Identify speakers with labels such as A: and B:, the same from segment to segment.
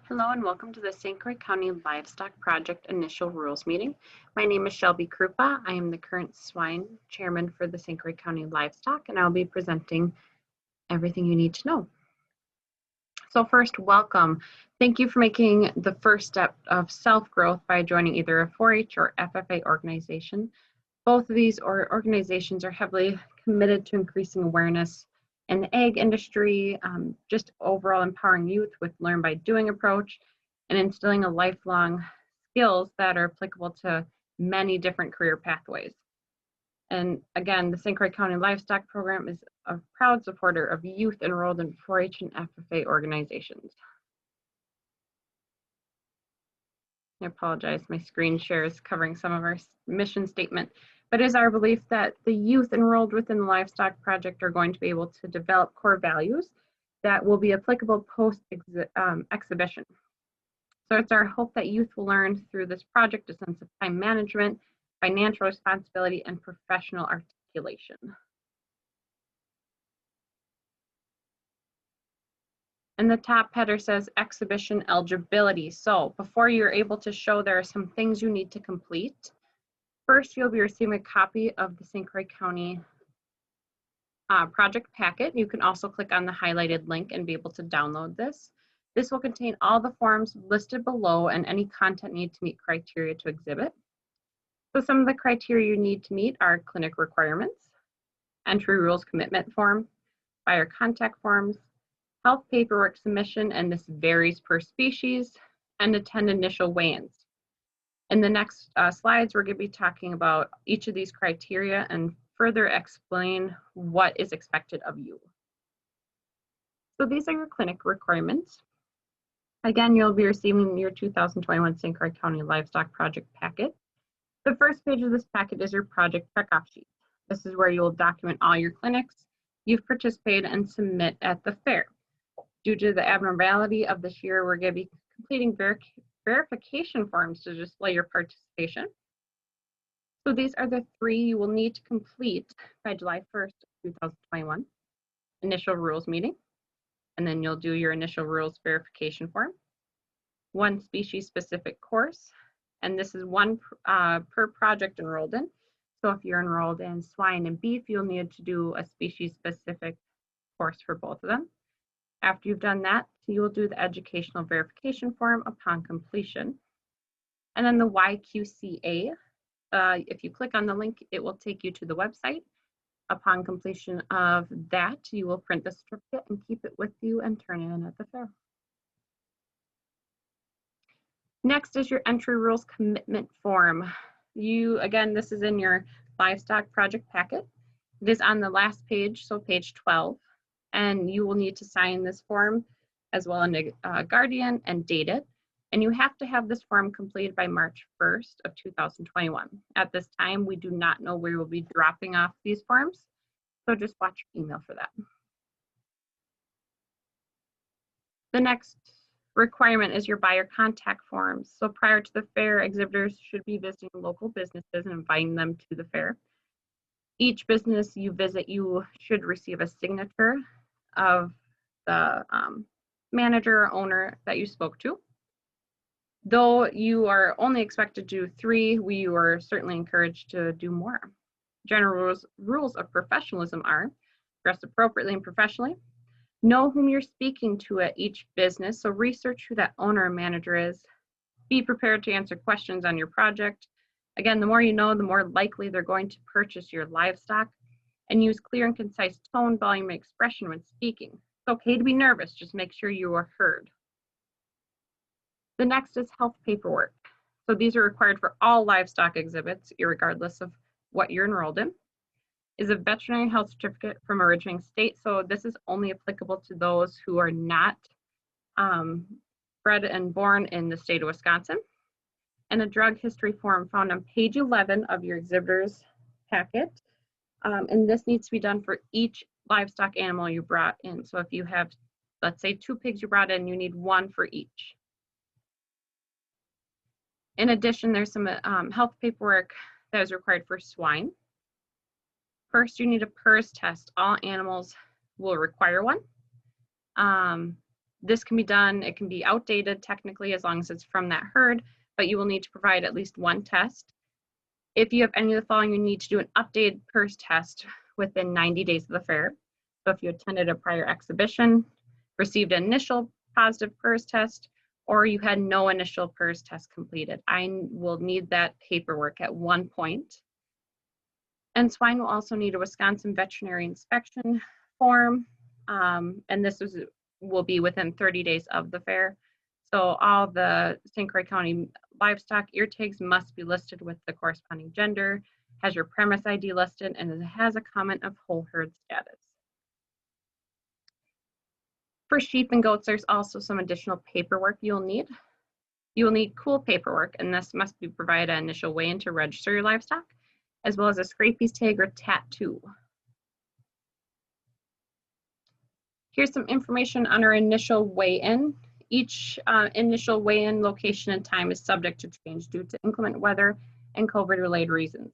A: Hello and welcome to the St. Croix County Livestock Project Initial Rules Meeting. My name is Shelby Croix. I am the current swine chairman for the St. Croix County Livestock, and I'll be presenting everything you need to know. So first, welcome. Thank you for making the first step of self-growth by joining either a 4-H or FFA organization. Both of these organizations are heavily committed to increasing awareness in the ag industry, just overall empowering youth with learn by doing approach and instilling a lifelong skills that are applicable to many different career pathways. And again, the St. Croix County Livestock Program is a proud supporter of youth enrolled in 4-H and FFA organizations. I apologize, my screen share is covering some of our mission statement. But it is our belief that the youth enrolled within the Livestock Project are going to be able to develop core values that will be applicable post-exhibition. So it's our hope that youth will learn through this project a sense of time management, financial responsibility, and professional articulation. And the top header says exhibition eligibility. So before you're able to show, there are some things you need to complete. First, you'll be receiving a copy of the St. Croix County project packet. You can also click on the highlighted link and be able to download this. This will contain all the forms listed below and any content needed to meet criteria to exhibit. So some of the criteria you need to meet are clinic requirements, entry rules commitment form, buyer contact forms, health paperwork submission, and this varies per species, and attend initial weigh-ins. In the next slides, we're going to be talking about each of these criteria and further explain what is expected of you. So these are your clinic requirements. Again, you'll be receiving your 2021 St. Croix County Livestock Project packet. The first page of this packet is your project checkoff sheet. This is where you will document all your clinics you've participated and submit at the fair. Due to the abnormality of this year, we're going to be completing verification forms to display your participation. So these are the 3 you will need to complete by July 1st, 2021. Initial rules meeting, and then you'll do your initial rules verification form. 1 species specific course, and this is 1 per project enrolled in. So if you're enrolled in swine and beef, you'll need to do a species specific course for both of them. After you've done that, you will do the educational verification form upon completion. And then the YQCA, if you click on the link, it will take you to the website. Upon completion of that, you will print the certificate and keep it with you and turn it in at the fair. Next is your entry rules commitment form. Again, this is in your livestock project packet. It is on the last page, so page 12. And you will need to sign this form as well as a guardian and date it. And you have to have this form completed by March 1st of 2021. At this time, we do not know where we'll be dropping off these forms, so just watch your email for that. The next requirement is your buyer contact forms. So prior to the fair, exhibitors should be visiting local businesses and inviting them to the fair. Each business you visit, you should receive a signature of the manager or owner that you spoke to. Though you are only expected to do 3, we are certainly encouraged to do more. General rules of professionalism are dress appropriately and professionally, know whom you're speaking to at each business, so research who that owner or manager is, be prepared to answer questions on your project. Again, the more you know, the more likely they're going to purchase your livestock, and use clear and concise tone, volume, and expression when speaking. It's okay to be nervous, just make sure you are heard. The next is health paperwork. So these are required for all livestock exhibits, irregardless of what you're enrolled in. Is a veterinary health certificate from originating state, so this is only applicable to those who are not bred and born in the state of Wisconsin. And a drug history form found on page 11 of your exhibitor's packet. And this needs to be done for each livestock animal you brought in. So if you have, let's say, 2 pigs you brought in, you need 1 for each. In addition, there's some health paperwork that is required for swine. First, you need a PRRS test. All animals will require one. This can be done, it can be outdated technically as long as it's from that herd, but you will need to provide at least one test. If you have any of the following, you need to do an updated PRRS test within 90 days of the fair. So if you attended a prior exhibition, received an initial positive PRRS test, or you had no initial PRRS test completed, I will need that paperwork at one point. And swine will also need a Wisconsin veterinary inspection form, and this will be within 30 days of the fair. So all the St. Croix County livestock ear tags must be listed with the corresponding gender, has your premise ID listed, and it has a comment of whole herd status. For sheep and goats, there's also some additional paperwork you'll need. You will need cool paperwork, and this must be provided at initial weigh-in to register your livestock, as well as a scrapies tag or tattoo. Here's some information on our initial weigh-in. Each initial weigh-in location and time is subject to change due to inclement weather and COVID-related reasons.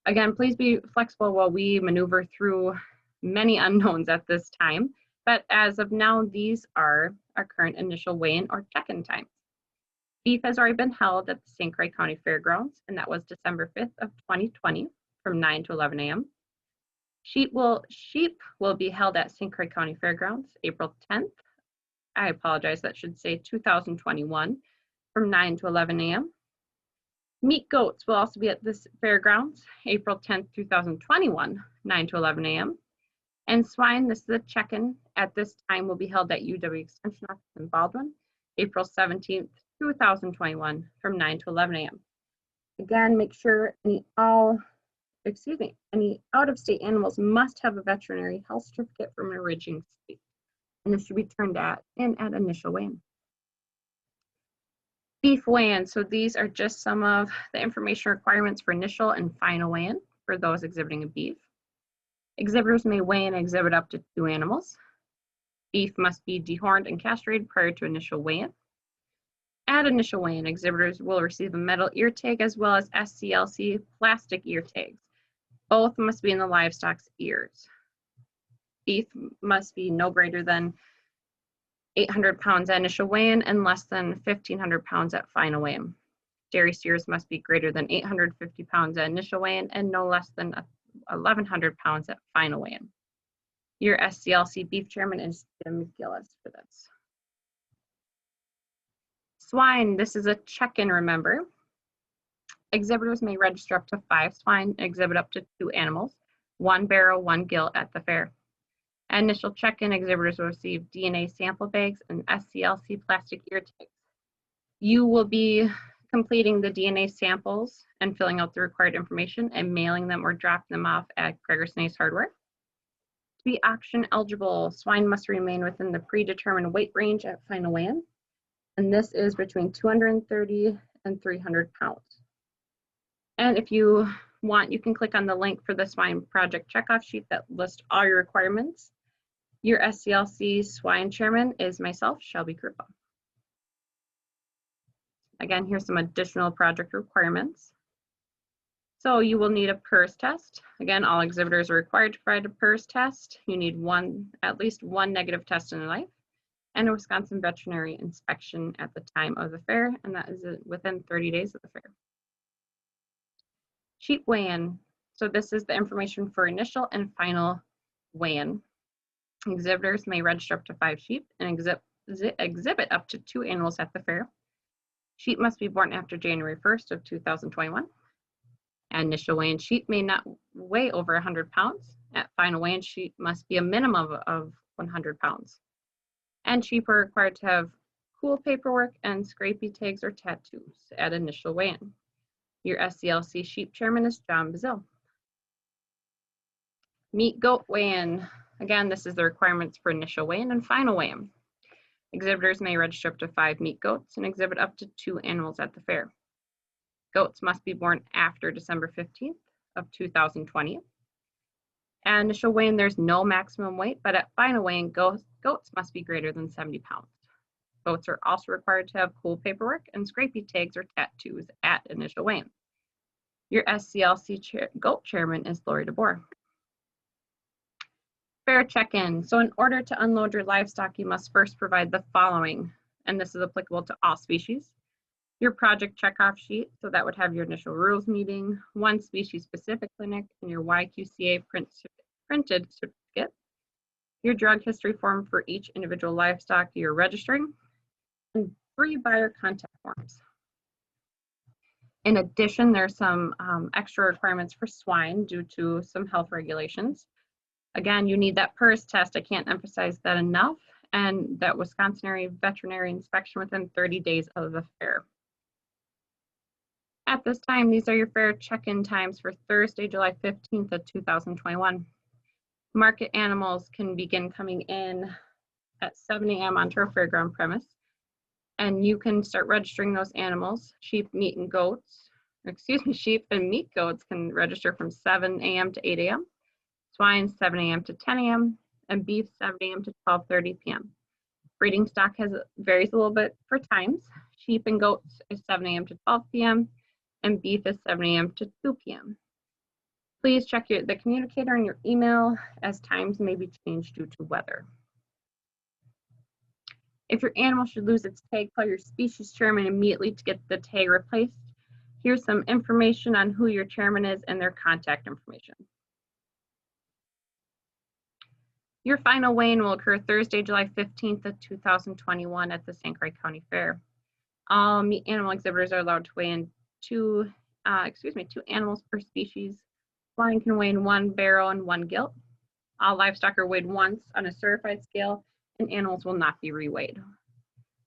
A: Again, please be flexible while we maneuver through many unknowns at this time, but as of now, these are our current initial weigh-in or check-in times. Beef has already been held at the St. Croix County Fairgrounds, and that was December 5th of 2020 from 9 to 11 a.m. Sheep will be held at St. Croix County Fairgrounds, April 10th. I apologize, that should say 2021 from 9 to 11 a.m. Meat goats will also be at this fairgrounds, April 10th, 2021, 9 to 11 a.m. And swine, this is a check-in at this time, will be held at UW Extension Office in Baldwin, April 17th, 2021 from 9 to 11 a.m. Again, make sure any out-of-state animals must have a veterinary health certificate from an originating state, and this should be turned in at initial weigh-in. Beef weigh-in, so these are just some of the information requirements for initial and final weigh-in for those exhibiting a beef. Exhibitors may weigh in and exhibit up to 2 animals. Beef must be dehorned and castrated prior to initial weigh-in. At initial weigh-in, exhibitors will receive a metal ear tag as well as SCLC plastic ear tags. Both must be in the livestock's ears. Beef must be no greater than 800 pounds at initial weigh-in and less than 1,500 pounds at final weigh-in. Dairy steers must be greater than 850 pounds at initial weigh-in and no less than 1,100 pounds at final weigh-in. Your SCLC beef chairman is Jim Gillis for this. Swine, this is a check-in, remember. Exhibitors may register up to 5 swine and exhibit up to 2 animals, 1 barrow, 1 gill at the fair. At initial check-in, exhibitors will receive DNA sample bags and SCLC plastic ear tags. You will be completing the DNA samples and filling out the required information and mailing them or dropping them off at Gregerson Ace Hardware. To be auction eligible, swine must remain within the predetermined weight range at final weigh-in, and this is between 230 and 300 pounds. And if you want, you can click on the link for the swine project checkoff sheet that lists all your requirements. Your SCLC swine chairman is myself, Shelby Krupa. Again, here's some additional project requirements. So you will need a PRRS test. Again, all exhibitors are required to provide a PRRS test. You need at least one negative test in your life, and a Wisconsin veterinary inspection at the time of the fair, and that is within 30 days of the fair. Sheep weigh-in. So this is the information for initial and final weigh-in. Exhibitors may register up to 5 sheep and exhibit up to 2 animals at the fair. Sheep must be born after January 1st of 2021. At initial weigh-in, sheep may not weigh over 100 pounds. At final weigh-in, sheep must be a minimum of 100 pounds. And sheep are required to have cool paperwork and scrapie tags or tattoos at initial weigh-in. Your SCLC sheep chairman is John Bazil. Meat goat weigh-in. Again, this is the requirements for initial weigh-in and final weigh-in. Exhibitors may register up to 5 meat goats and exhibit up to 2 animals at the fair. Goats must be born after December 15th of 2020. At initial weigh-in, there's no maximum weight, but at final weigh-in, goats must be greater than 70 pounds. Goats are also required to have cool paperwork and scrapie tags or tattoos at initial weigh-in. Your SCLC goat chairman is Lori DeBoer. Fair check-in. So in order to unload your livestock, you must first provide the following, and this is applicable to all species. Your project checkoff sheet, so that would have your initial rules meeting, one species-specific clinic, and your YQCA printed certificate. Your drug history form for each individual livestock you're registering, and 3 buyer contact forms. In addition, there's some extra requirements for swine due to some health regulations. Again, you need that PRRS test. I can't emphasize that enough. And that Wisconsin veterinary inspection within 30 days of the fair. At this time, these are your fair check-in times for Thursday, July 15th of 2021. Market animals can begin coming in at 7 a.m. onto our fairground premise. And you can start registering those animals. Sheep, meat, and goats, sheep and meat goats can register from 7 a.m. to 8 a.m. Swine, 7 a.m. to 10 a.m. and beef, 7 a.m. to 12:30 p.m. Breeding stock varies a little bit for times. Sheep and goats is 7 a.m. to 12 p.m. and beef is 7 a.m. to 2 p.m. Please check the communicator in your email as times may be changed due to weather. If your animal should lose its tag, call your species chairman immediately to get the tag replaced. Here's some information on who your chairman is and their contact information. Your final weigh-in will occur Thursday, July 15th of 2021 at the St. Croix County Fair. All meat animal exhibitors are allowed to weigh in two animals per species. Swine can weigh in 1 barrel and 1 gilt. All livestock are weighed once on a certified scale, and animals will not be reweighed.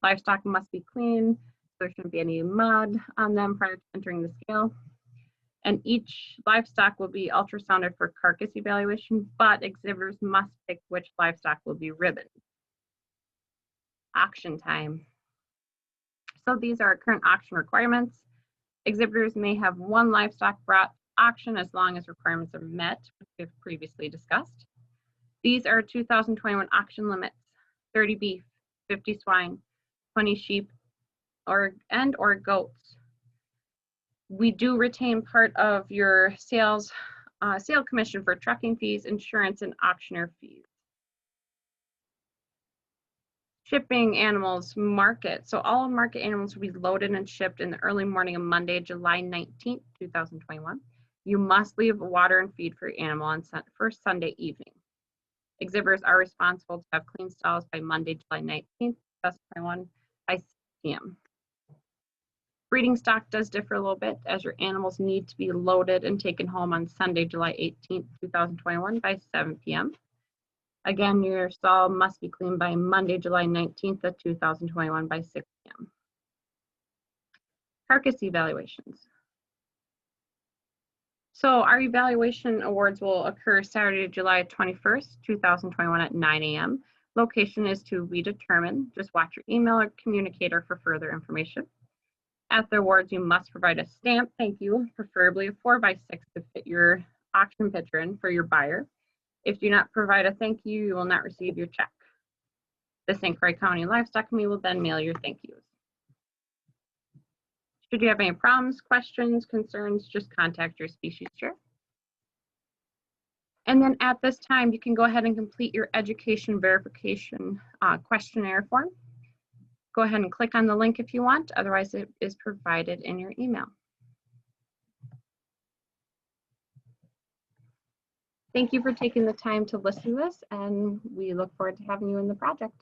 A: Livestock must be clean. There shouldn't be any mud on them prior to entering the scale. And each livestock will be ultrasounded for carcass evaluation, but exhibitors must pick which livestock will be ribboned. Auction time. So these are our current auction requirements. Exhibitors may have 1 livestock brought to auction as long as requirements are met, which we have previously discussed. These are 2021 auction limits: 30 beef, 50 swine, 20 sheep or goats. We do retain part of your sale commission for trucking fees, insurance, and auctioneer fees. Shipping animals market. So all market animals will be loaded and shipped in the early morning of Monday, July 19th, 2021. You must leave water and feed for your animal on first Sunday evening. Exhibitors are responsible to have clean stalls by Monday, July 19th, 2021 by 6 p.m. Breeding stock does differ a little bit, as your animals need to be loaded and taken home on Sunday, July 18th, 2021 by 7 p.m. Again, your stall must be cleaned by Monday, July 19th of 2021 by 6 p.m. Carcass evaluations. So our evaluation awards will occur Saturday, July 21st, 2021 at 9 a.m. Location is to be determined. Just watch your email or communicator for further information. At the awards, you must provide a stamp thank you, preferably a 4x6 to fit your auction picture in for your buyer. If you do not provide a thank you, you will not receive your check. The St. Croix County Livestock Committee will then mail your thank yous. Should you have any problems, questions, concerns, just contact your species chair. And then at this time, you can go ahead and complete your education verification questionnaire form. Go ahead and click on the link if you want, otherwise it is provided in your email. Thank you for taking the time to listen to this, and we look forward to having you in the project.